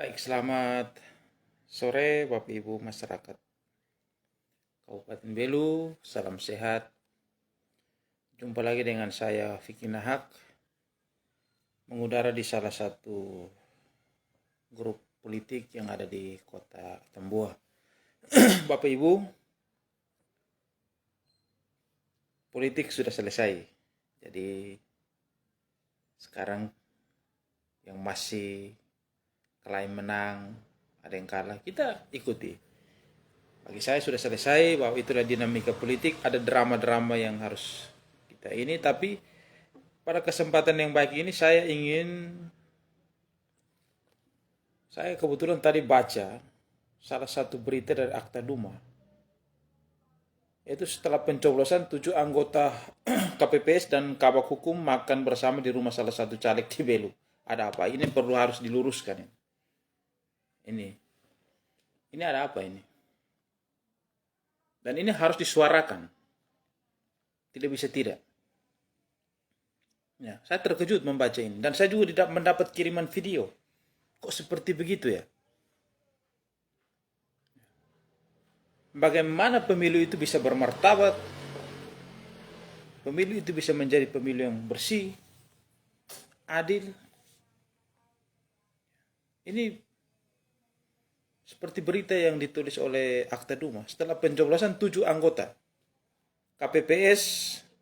Baik, selamat sore Bapak Ibu masyarakat Kabupaten Belu, salam sehat. Jumpa lagi dengan saya Vicky Nahak, mengudara di salah satu grup politik yang ada di kota Tambua. Bapak Ibu, politik sudah selesai. Jadi sekarang yang masih klaim menang, ada yang kalah, kita ikuti. Bagi saya sudah selesai bahwa itulah dinamika politik, ada drama-drama yang harus kita ini, tapi pada kesempatan yang baik ini saya kebetulan tadi baca salah satu berita dari Akta Duma. Itu setelah pencoblosan 7 anggota KPPS dan Kabak Hukum makan bersama di rumah salah satu caleg di Belu. Ada apa? Ini perlu harus diluruskan. Ini. Ini ada apa ini? Dan ini harus disuarakan. Tidak bisa tidak. Ya, saya terkejut membaca ini. Dan saya juga tidak mendapat kiriman video. Kok seperti begitu ya? Bagaimana pemilu itu bisa bermartabat? Pemilu itu bisa menjadi pemilu yang bersih, adil. Ini seperti berita yang ditulis oleh Akta Duma. Setelah pencoblosan 7 anggota KPPS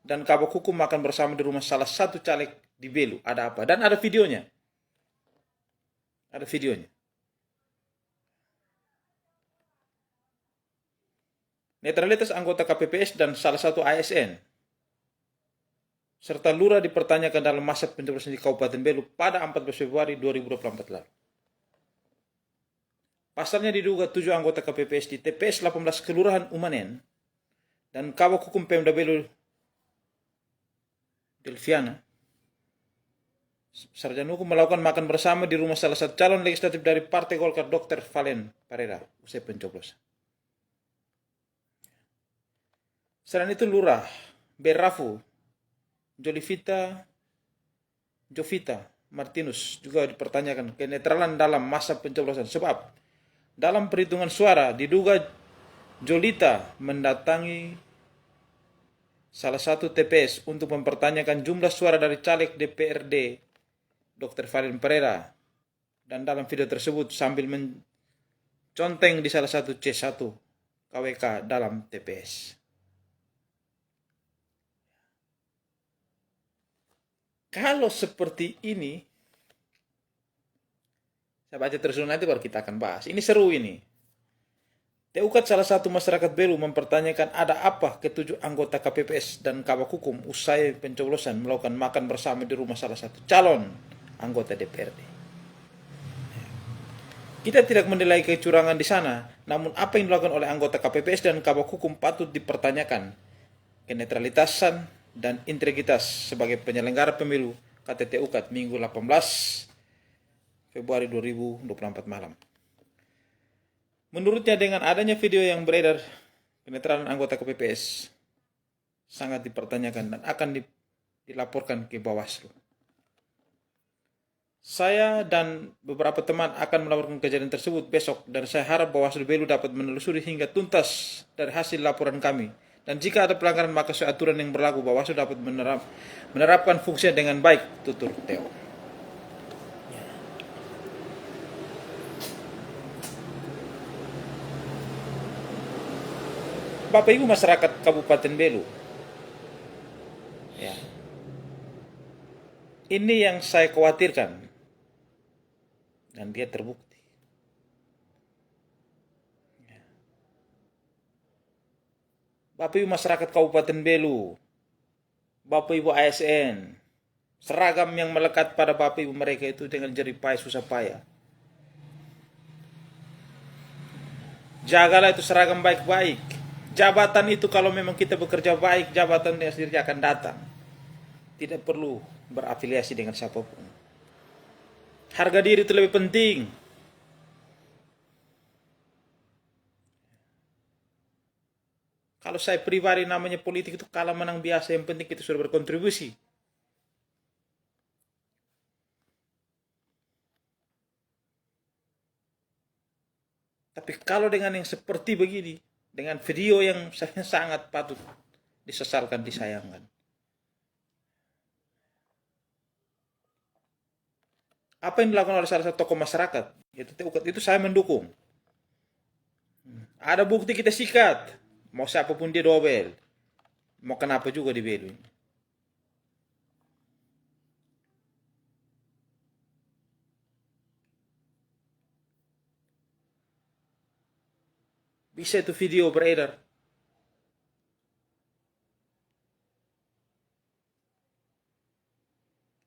dan Kabak Hukum makan bersama di rumah salah satu caleg di Belu. Ada apa? Dan ada videonya. Ada videonya. Netralitas anggota KPPS dan salah satu ASN serta lurah dipertanyakan dalam masa pencoblosan di Kabupaten Belu pada 14 Februari 2024 lalu. Pasalnya diduga 7 anggota KPPS di TPS 18 Kelurahan Umanen dan Kabak Hukum Pemda Belu Delviana Sarjana Hukum melakukan makan bersama di rumah salah satu calon legislatif dari Partai Golkar, Dr. Valen Pereira, usai pencoblosan. Selain itu Lurah Berafu Jovita Martinus juga dipertanyakan kenetralan dalam masa pencoblosan sebab dalam perhitungan suara diduga Jolita mendatangi salah satu TPS untuk mempertanyakan jumlah suara dari caleg DPRD Dr. Valen Pereira, dan dalam video tersebut sambil menconteng di salah satu C1 KWK dalam TPS. Kalau seperti ini, saya baca terus nanti baru kita akan bahas. Ini seru ini. Teukat salah satu masyarakat Belu mempertanyakan ada apa ketujuh anggota KPPS dan Kabak Hukum usai pencoblosan melakukan makan bersama di rumah salah satu calon anggota DPRD. Kita tidak menilai kecurangan di sana, namun apa yang dilakukan oleh anggota KPPS dan Kabak Hukum patut dipertanyakan. Kenetralitasan dan integritas sebagai penyelenggara pemilu, kata Teukat Minggu 18 Februari 2024 malam. Menurutnya dengan adanya video yang beredar, kenetralan anggota KPPS sangat dipertanyakan dan akan dilaporkan ke Bawaslu. Saya dan beberapa teman akan melaporkan kejadian tersebut besok dan saya harap Bawaslu Belu dapat menelusuri hingga tuntas dari hasil laporan kami. Dan jika ada pelanggaran maka sesuai aturan yang berlaku Bawaslu dapat menerapkan fungsinya dengan baik, tutur Teo. Bapak Ibu masyarakat Kabupaten Belu, ya, ini yang saya khawatirkan. Dan dia terbukti. Bapak Ibu masyarakat Kabupaten Belu, Bapak Ibu ASN, seragam yang melekat pada Bapak Ibu mereka itu dengan jerih payah susah payah. Jagalah itu seragam baik-baik. Jabatan itu kalau memang kita bekerja baik, jabatan sendiri akan datang. Tidak perlu berafiliasi dengan siapapun. Harga diri itu lebih penting. Kalau saya pribadi namanya politik itu kalah menang biasa, yang penting kita sudah berkontribusi. Tapi kalau dengan yang seperti begini, dengan video yang sangat patut disesalkan, disayangkan. Apa yang dilakukan oleh salah satu tokoh masyarakat, itu saya mendukung. Ada bukti kita sikat, mau siapapun dia dobel, mau kenapa juga dibelu. Bisa itu video beredar.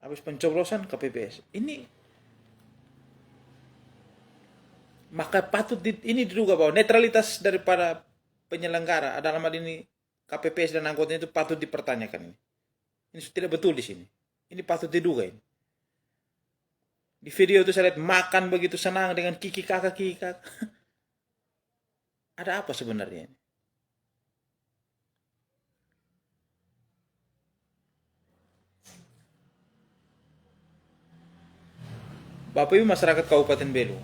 Habis pencoblosan KPPS. Ini maka patut ini diduga bahwa netralitas daripada penyelenggara dalam hal ini KPPS dan anggotanya itu patut dipertanyakan. Ini tidak betul di sini. Ini patut diduga ini. Di video itu saya lihat makan begitu senang dengan kiki kakak. Ada apa sebenarnya ini? Bapak Ibu masyarakat Kabupaten Belu,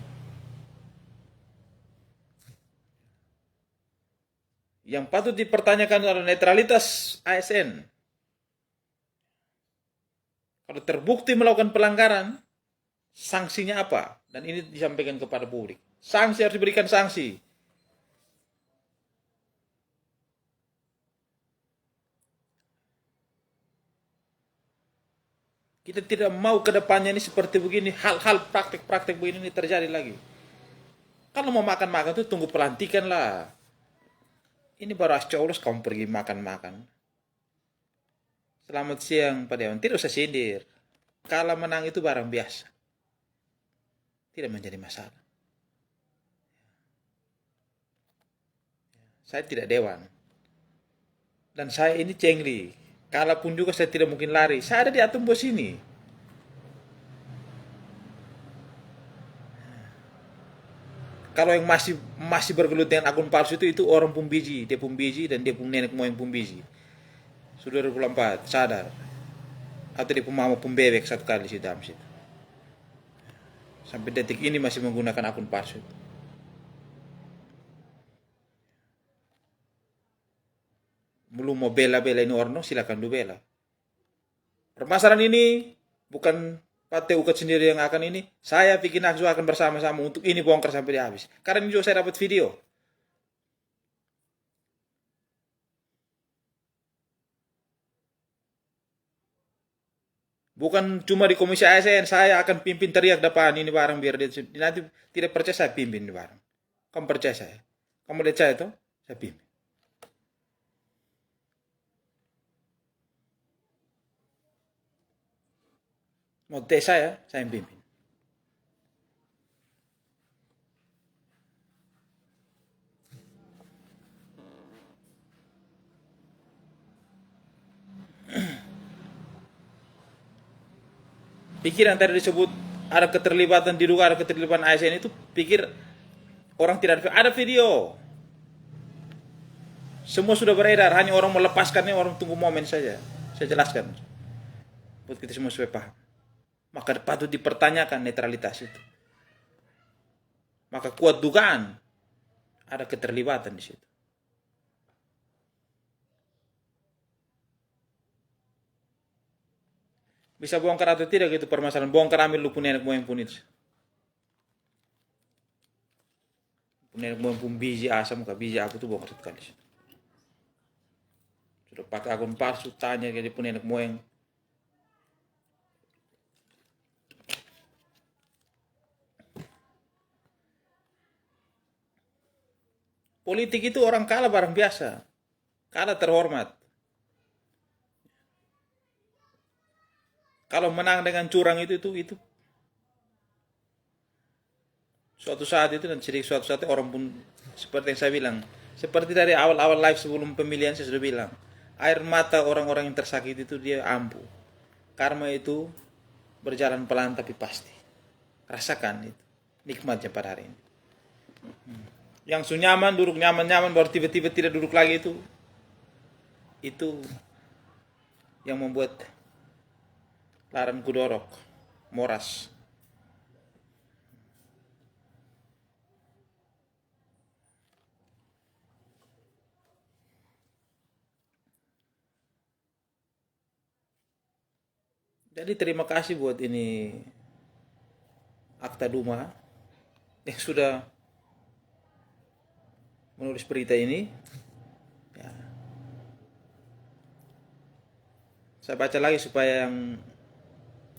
yang patut dipertanyakan adalah netralitas ASN. Kalau terbukti melakukan pelanggaran, sanksinya apa? Dan ini disampaikan kepada publik. Sanksi harus diberikan sanksi. Kita tidak mau ke depannya ini seperti begini, hal-hal praktek-praktek begini ini terjadi lagi. Kalau mau makan-makan itu tunggu pelantikan lah. Ini baru ascoblos kamu pergi makan-makan. Selamat siang Pak Dewan, tidak usah sindir. Kalah menang itu barang biasa. Tidak menjadi masalah. Saya tidak dewan. Dan saya ini cengli. Kalaupun juga saya tidak mungkin lari. Saya ada di atom bos ini. Kalau yang masih bergelut dengan akun palsu itu orang pumbiji, dia pumbiji dan dia pun nenek moyang pumbiji. Sudah 2024 sadar. Atau dia pun mama pumbebek satu kali di dalam situ. Sampai detik ini masih menggunakan akun palsu. Belum mau bela-bela ini Orno, silakan du bela. Permasalahan ini bukan Pak Ukat sendiri yang akan ini. Saya bikin Aksu akan bersama-sama untuk ini bongkar sampai di habis. Karena ini juga saya dapat video. Bukan cuma di komisi ASN, saya akan pimpin teriak depan ini barang biar dia nanti tidak percaya saya pimpin ini barang. Kamu percaya saya? Kamu lihat saya tuh, saya pimpin. Mau tes saya yang pimpin. Pikiran tadi disebut ada keterlibatan, diduga ada keterlibatan ASN itu, pikir orang tidak ada video. Semua sudah beredar, hanya orang melepaskannya, orang tunggu momen saja. Saya jelaskan. Buat kita semua supaya paham. Maka patut dipertanyakan netralitas itu. Maka kuat dugaan ada keterlibatan di situ. Bisa bongkar atau tidak gitu permasalahan. Bongkar ambil lu pun nenek moyang pun itu. Nenek moyang pun biji asam ke biji apa tuh bongkar sekali. Sudah pakai akun palsu tanya jadi pun nenek moyang. Politik itu orang kalah barang biasa. Kalah terhormat. Kalau menang dengan curang itu suatu saat itu dan sedikit suatu saat orang pun seperti yang saya bilang, seperti dari awal-awal live sebelum pemilihan saya sudah bilang, air mata orang-orang yang tersakiti itu dia ampuh. Karma itu berjalan pelan tapi pasti. Rasakan itu nikmatnya pada hari ini. Yang nyaman duduk nyaman-nyaman baru tiba-tiba tidak duduk lagi itu yang membuat Laran Kudorok Moras. Jadi terima kasih buat ini Akta Duma yang sudah menulis berita ini. Ya, saya baca lagi supaya yang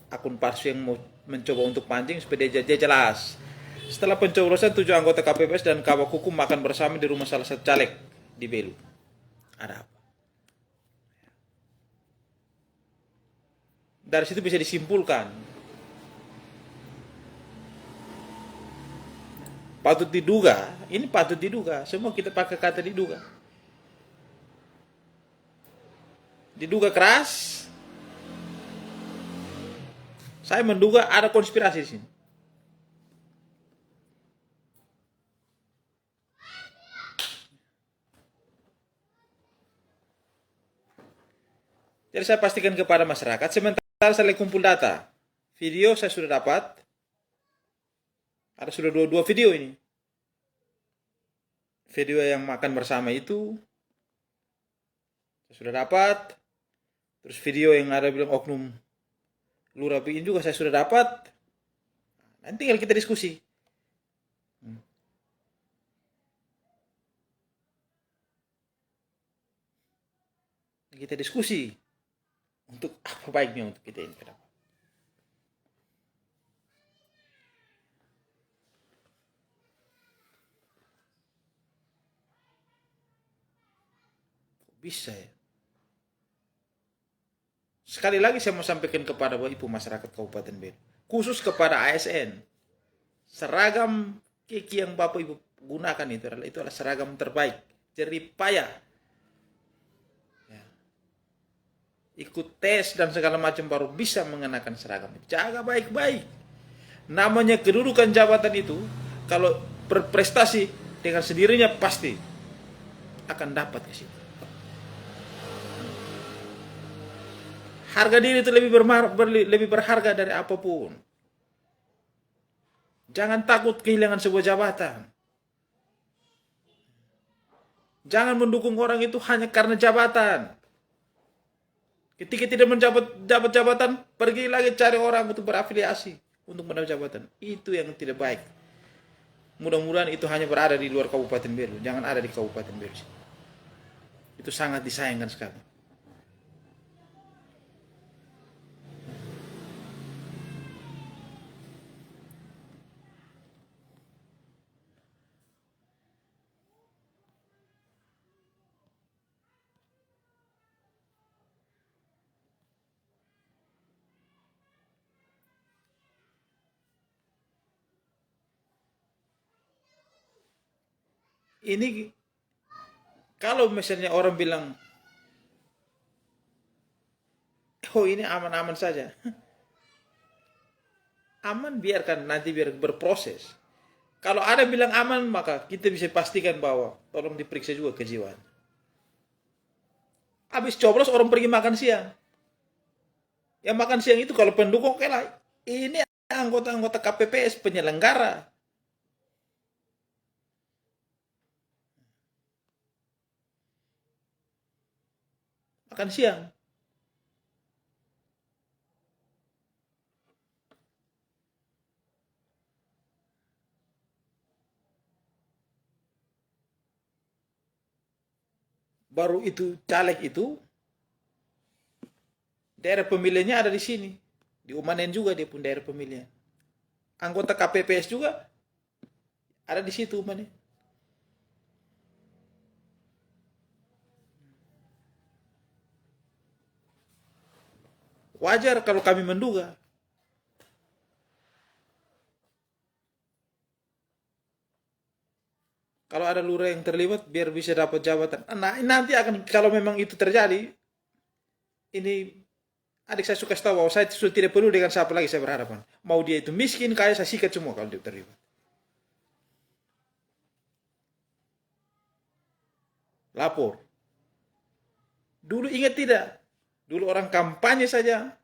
akun palsu yang mau mencoba untuk pancing supaya dia jelas. Setelah pencoblosan, 7 anggota KPPS dan kawak hukum makan bersama di rumah salah satu caleg di Belu. Ada apa? Dari situ bisa disimpulkan, patut diduga, ini patut diduga, semua kita pakai kata diduga. Diduga keras, saya menduga ada konspirasi di sini. Jadi saya pastikan kepada masyarakat, sementara saya kumpul data. Video saya sudah dapat, ada sudah dua video ini. Video yang makan bersama itu, saya sudah dapat. Terus video yang ada bilang oknum lurah ini juga saya sudah dapat. Nanti tinggal kita diskusi. Kita diskusi. Untuk apa baiknya untuk kita ini ke depan. Bisa ya. Sekali lagi saya mau sampaikan kepada Bapak Ibu masyarakat Kabupaten Belu, khusus kepada ASN, seragam keki yang Bapak Ibu gunakan itu adalah seragam terbaik, jerih payah. Ya. Ikut tes dan segala macam baru bisa mengenakan seragam. Jaga baik-baik. Namanya kedudukan jabatan itu, kalau berprestasi dengan sendirinya pasti akan dapat ke situ. Harga diri itu lebih berharga dari apapun. Jangan takut kehilangan sebuah jabatan. Jangan mendukung orang itu hanya karena jabatan. Ketika tidak menjabat jabatan, pergi lagi cari orang untuk berafiliasi untuk mendapat jabatan. Itu yang tidak baik. Mudah-mudahan itu hanya berada di luar Kabupaten Belu, jangan ada di Kabupaten Belu. Itu sangat disayangkan sekali. Ini kalau misalnya orang bilang, oh ini aman-aman saja. Aman biarkan nanti biar berproses. Kalau ada bilang aman, maka kita bisa pastikan bahwa tolong diperiksa juga kejiwaan. Habis coblos orang pergi makan siang. Yang makan siang itu kalau pendukung oke lah. Ini anggota-anggota KPPS penyelenggara. Makan siang. Baru itu caleg itu daerah pemilihannya ada di sini. Di Umanen juga dia pun daerah pemilihan. Anggota KPPS juga ada di situ Umanen. Wajar kalau kami menduga. Kalau ada lurah yang terlibat biar bisa dapat jabatan. Nah, nanti akan kalau memang itu terjadi, ini adik saya suka tahu bahwa saya sudah tidak perlu dengan siapa lagi saya berhadapan. Mau dia itu miskin, kaya, saya sikat semua kalau dia terlibat. Lapor. Dulu ingat tidak? Dulu orang kampanye saja,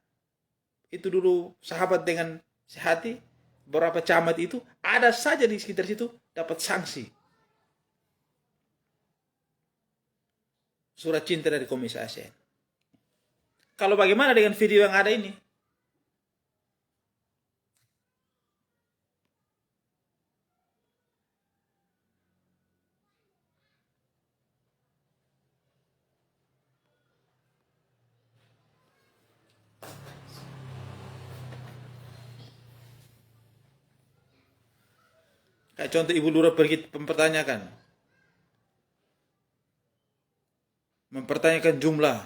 itu dulu sahabat dengan sehati, beberapa camat itu, ada saja di sekitar situ dapat sanksi. Surat cinta dari Komisi ASN. Kalau bagaimana dengan video yang ada ini? Kayak contoh Ibu Lurah pergi mempertanyakan jumlah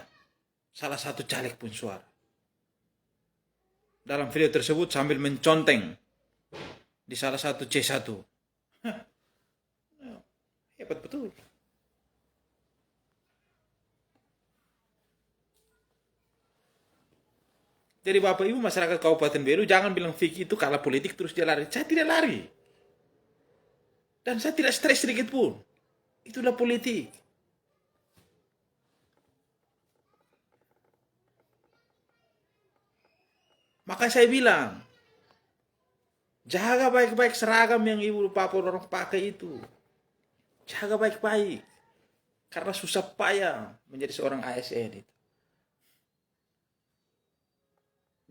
salah satu caleg pun suara. Dalam video tersebut sambil menconteng di salah satu C1. Hebat betul. Jadi Bapak Ibu masyarakat Kabupaten Belu jangan bilang Vicky itu kalah politik terus dia lari. Saya tidak lari. Dan saya tidak stres sedikit pun. Itulah politik. Maka saya bilang, jaga baik-baik seragam yang Ibu Bapak orang pakai itu. Jaga baik-baik. Karena susah payah menjadi seorang ASN itu.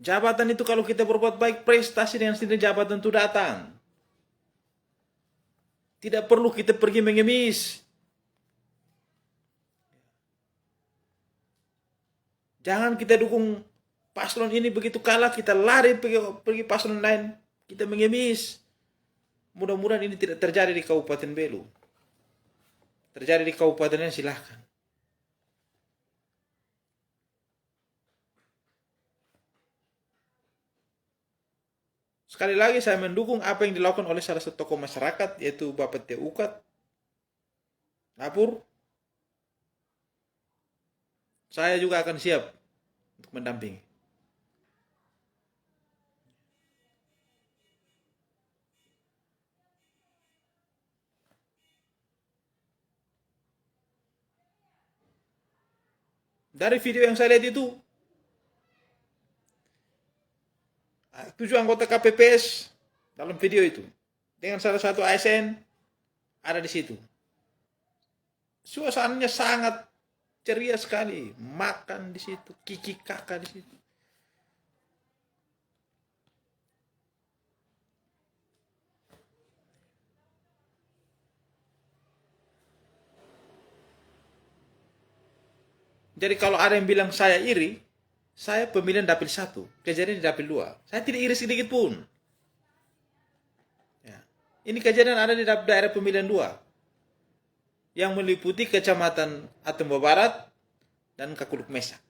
Jabatan itu kalau kita berbuat baik, prestasi dengan sendirinya jabatan itu datang. Tidak perlu kita pergi mengemis. Jangan kita dukung paslon ini begitu kalah, kita lari pergi paslon lain. Kita mengemis. Mudah-mudahan ini tidak terjadi di Kabupaten Belu. Terjadi di kabupaten lain silahkan. Sekali lagi saya mendukung apa yang dilakukan oleh salah satu tokoh masyarakat, yaitu Bapak T. Ukat Lapur. Saya juga akan siap untuk mendampingi. Dari video yang saya lihat itu, 7 anggota KPPS dalam video itu, dengan salah satu ASN ada di situ. Suasananya sangat ceria sekali, makan di situ, kiki kakak di situ. Jadi kalau ada yang bilang saya iri, saya pemilihan dapil 1, kejadian di dapil 2. Saya tidak iri sedikit pun. Ya. Ini kejadian ada di daerah pemilihan 2, yang meliputi Kecamatan Atembo Barat dan Kakuluk Mesak.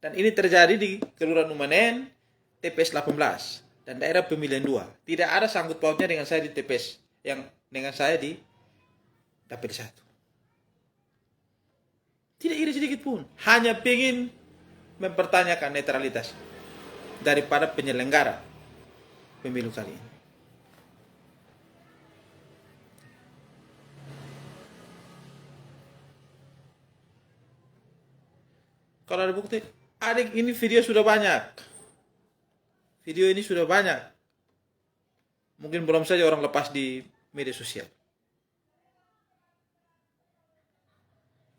Dan ini terjadi di Kelurahan Umanen, TPS 18, dan daerah pemilihan 2. Tidak ada sangkut pautnya dengan saya di TPS, yang dengan saya di dapil 1. Tidak iri sedikit pun. Hanya ingin mempertanyakan netralitas daripada penyelenggara pemilu kali ini. Kalau ada bukti, adik ini video sudah banyak. Video ini sudah banyak. Mungkin belum saja orang lepas di media sosial.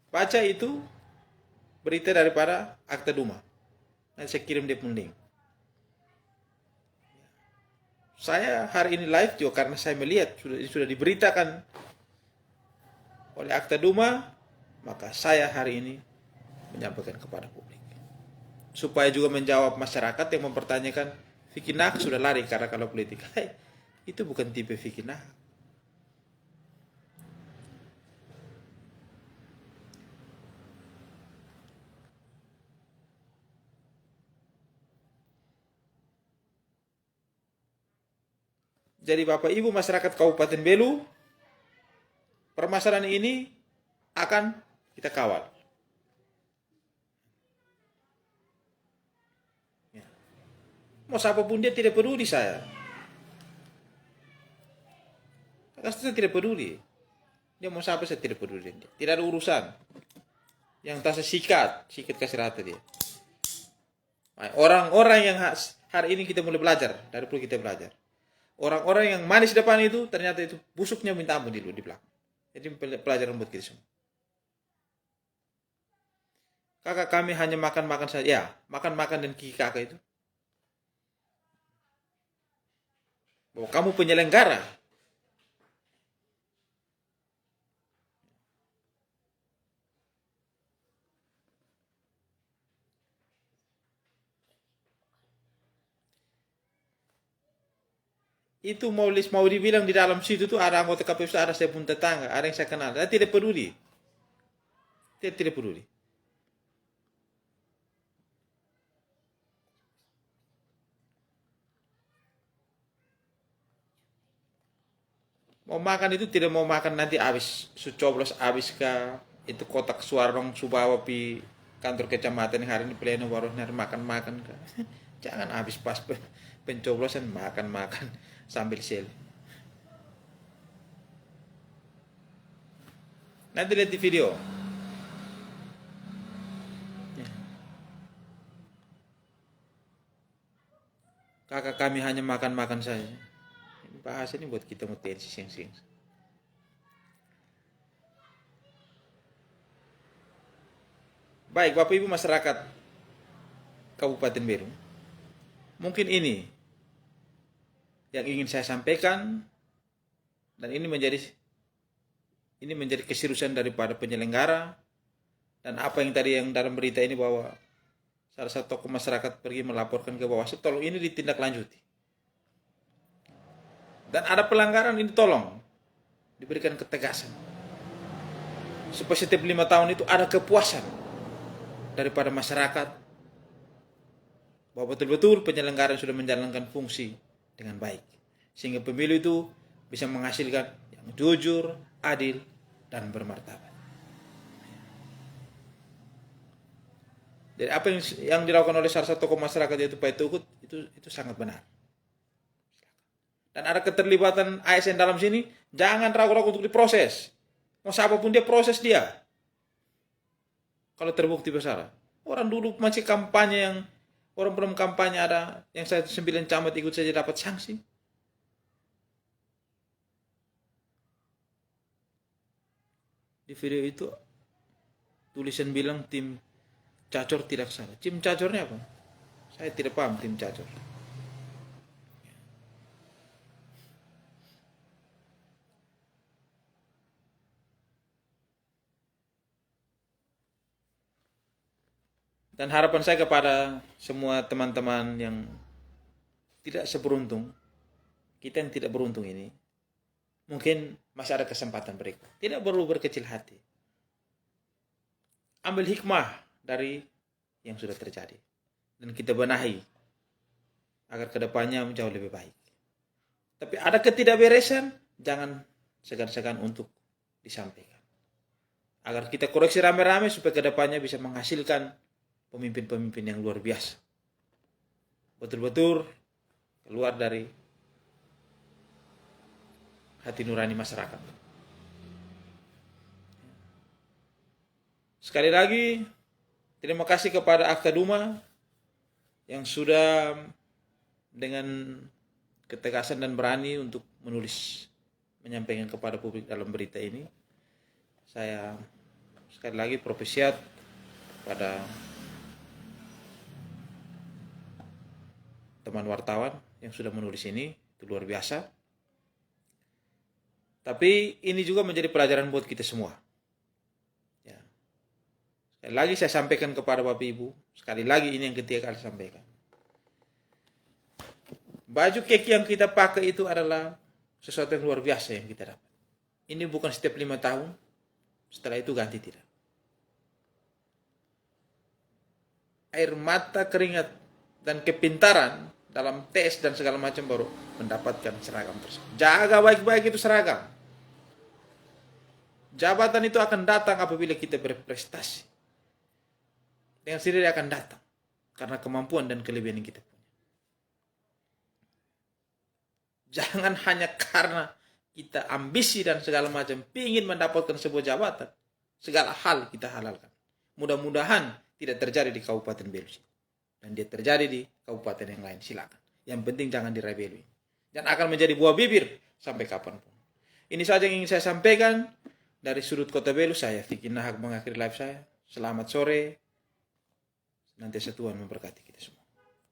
Baca itu berita daripada Akta Duma. Nanti saya kirim dia link. Saya hari ini live juga karena saya melihat sudah diberitakan oleh Akta Duma, maka saya hari ini menyampaikan kepada publik. Supaya juga menjawab masyarakat yang mempertanyakan, Vicky Nak sudah lari karena kalau politik. Itu bukan tipe Vicky Nak. Jadi Bapak Ibu masyarakat Kabupaten Belu, permasalahan ini akan kita kawal. Ya. Mau siapapun dia tidak peduli saya. Saya tidak peduli. Dia mau siapa saya tidak peduli. Tidak ada urusan. Yang tak sikat kasih rata dia. Orang-orang yang hari ini kita mulai belajar, dari perlu kita belajar. Orang-orang yang manis depan itu ternyata itu busuknya minta ampun di belakang. Jadi pelajaran buat kita semua. Kakak kami hanya makan-makan saja. Ya, makan-makan dan kiki kakak itu. Bahwa kamu penyelenggara. itu mau dibilang di dalam situ tuh ada anggota KPU, ada saya pun tetangga, ada yang saya kenal. Saya tidak peduli. Tidak peduli. Mau makan itu tidak mau makan nanti habis coblos habis ke itu kotak suara dong subawa pi kantor kecamatan hari ini pleno baru makan ke. Jangan habis pas pencoblosan makan sambil sel. Nanti lihat di video. Kakak kami hanya makan saja. Bahasa ini buat kita mau tensi sing. Baik, Bapak Ibu masyarakat Kabupaten Berung. Mungkin ini yang ingin saya sampaikan, dan ini menjadi keseriusan daripada penyelenggara, dan apa yang tadi yang dalam berita ini bahwa salah satu tokoh masyarakat pergi melaporkan ke Bawaslu, tolong ini ditindaklanjuti. Dan ada pelanggaran ini tolong diberikan ketegasan. Supaya setiap 5 tahun itu ada kepuasan daripada masyarakat bahwa betul-betul penyelenggaraan sudah menjalankan fungsi dengan baik. Sehingga pemilu itu bisa menghasilkan yang jujur, adil, dan bermartabat. Jadi apa yang dilakukan oleh salah satu tokoh masyarakat yaitu Pak Tukut itu sangat benar. Dan ada keterlibatan ASN dalam sini, jangan ragu-ragu untuk diproses. Mau siapapun dia proses dia. Kalau terbukti bersalah. Orang dulu masih kampanye orang belum kampanye ada yang 9 camat ikut saja dapat sanksi. Di video itu tulisan bilang tim Cacor tidak salah. Tim Cacornya apa? Saya tidak paham tim Cacor. Dan harapan saya kepada semua teman-teman yang tidak seberuntung, kita yang tidak beruntung ini, mungkin masih ada kesempatan berikut. Tidak perlu berkecil hati. Ambil hikmah dari yang sudah terjadi. Dan kita benahi agar kedepannya jauh lebih baik. Tapi ada ketidakberesan, jangan segan-segan untuk disampaikan. Agar kita koreksi rame-rame supaya kedepannya bisa menghasilkan pemimpin-pemimpin yang luar biasa. Betul-betul keluar dari hati nurani masyarakat. Sekali lagi, terima kasih kepada Akta Duma yang sudah dengan ketegasan dan berani untuk menyampaikan kepada publik dalam berita ini. Saya sekali lagi propesiat pada teman wartawan yang sudah menulis ini, itu luar biasa. Tapi ini juga menjadi pelajaran buat kita semua. Ya. Sekali lagi saya sampaikan kepada Bapak Ibu, sekali lagi ini yang ketiga kali sampaikan. Baju keki yang kita pakai itu adalah sesuatu yang luar biasa yang kita dapat. Ini bukan setiap 5 tahun, setelah itu ganti tidak. Air mata, keringat, dan kepintaran dalam tes dan segala macam baru mendapatkan seragam tersebut. Jaga baik-baik itu seragam. Jabatan itu akan datang apabila kita berprestasi. Dengan sendiri akan datang. Karena kemampuan dan kelebihan yang kita punya. Jangan hanya karena kita ambisi dan segala macam ingin mendapatkan sebuah jabatan. Segala hal kita halalkan. Mudah-mudahan tidak terjadi di Kabupaten Belu. Dan dia terjadi di kabupaten yang lain, silakan. Yang penting jangan direbeli. Dan akan menjadi buah bibir sampai kapanpun. Ini saja yang ingin saya sampaikan dari sudut Kota Belu. Saya Vicky Nahak mengakhiri live saya. Selamat sore. Nanti Tuhan memberkati kita semua.